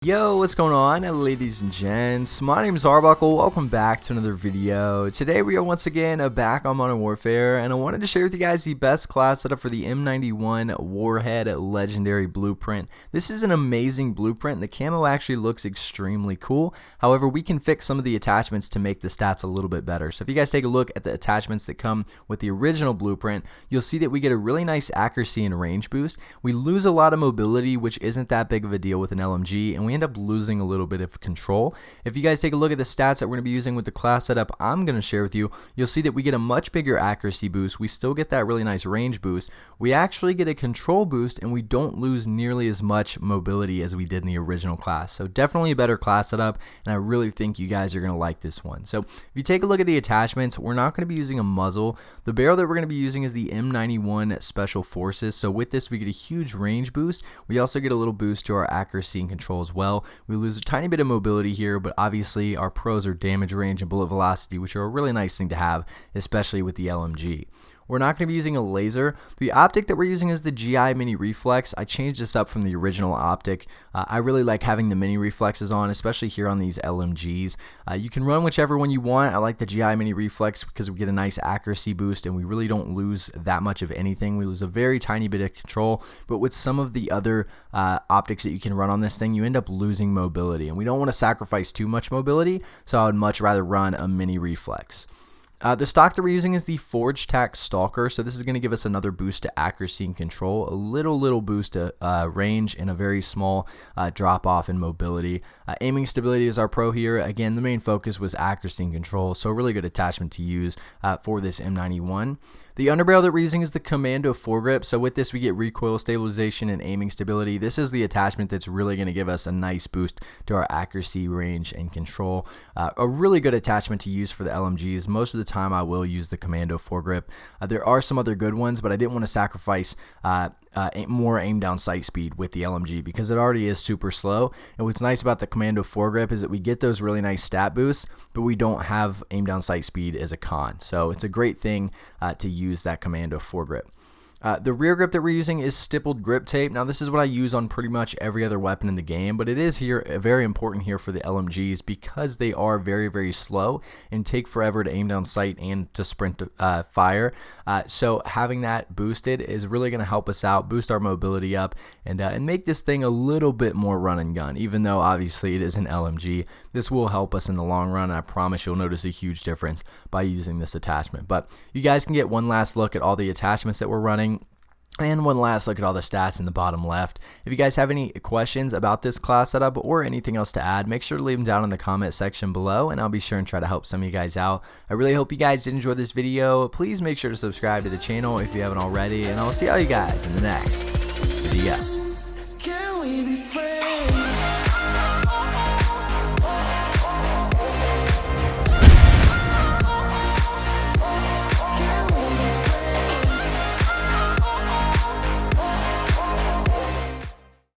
Yo, what's going on, ladies and gents? My name is Arbuckle. Welcome back to another video. Today we are once again back on Modern Warfare, and I wanted to share with you guys the best class setup for the M91 Warhead Legendary Blueprint. This is an amazing blueprint. The camo actually looks extremely cool. However, we can fix some of the attachments to make the stats a little bit better. So if you guys take a look at the attachments that come with the original blueprint, you'll see that we get a really nice accuracy and range boost. We lose a lot of mobility, which isn't that big of a deal with an LMG, and we end up losing a little bit of control. If you guys take a look at the stats that we're going to be using with the class setup I'm going to share with you, you'll see that we get a much bigger accuracy boost. We still get that really nice range boost. We actually get a control boost, and we don't lose nearly as much mobility as we did in the original class. So definitely a better class setup, and I really think you guys are going to like this one. So if you take a look at the attachments, we're not going to be using a muzzle. The barrel that we're going to be using is the M91 Special Forces. So with this, we get a huge range boost. We also get a little boost to our accuracy and control as well. We lose a tiny bit of mobility here, but obviously our pros are damage range and bullet velocity, which are a really nice thing to have, especially with the LMG. We're not going to be using a laser. The optic that we're using is the GI Mini Reflex. I changed this up from the original optic. I really like having the mini reflexes on, especially here on these LMGs. You can run whichever one you want. I like the GI Mini Reflex because we get a nice accuracy boost, and we really don't lose that much of anything. We lose a very tiny bit of control, but with some of the other optics that you can run on this thing, you end up losing mobility, and we don't want to sacrifice too much mobility, so I would much rather run a mini reflex. The stock that we're using is the Forge Tac Stalker, so this is going to give us another boost to accuracy and control, a little boost to range, and a very small drop off in mobility. Aiming stability is our pro here. Again, the main focus was accuracy and control, so a really good attachment to use for this M91. The underbarrel that we're using is the Commando foregrip. So with this, we get recoil stabilization and aiming stability. This is the attachment that's really going to give us a nice boost to our accuracy, range, and control. A really good attachment to use for the LMGs. Most of the time, I will use the Commando foregrip. There are some other good ones, but I didn't want to sacrifice more aim down sight speed with the LMG because it already is super slow. And what's nice about the Commando foregrip is that we get those really nice stat boosts, but we don't have aim down sight speed as a con. So it's a great thing to use that Commando foregrip. The rear grip that we're using is stippled grip tape. Now this is what I use on pretty much every other weapon in the game, but it is here very important here for the LMGs because they are very slow and take forever to aim down sight and to sprint fire. So having that boosted is really going to help us out, boost our mobility up, and make this thing a little bit more run and gun. Even though obviously it is an LMG, this will help us in the long run. I promise you'll notice a huge difference by using this attachment. But you guys can get one last look at all the attachments that we're running, and one last look at all the stats in the bottom left. If you guys have any questions about this class setup or anything else to add, make sure to leave them down in the comment section below, and I'll be sure and try to help some of you guys out. I really hope you guys did enjoy this video. Please make sure to subscribe to the channel if you haven't already, and I'll see all you guys in the next video.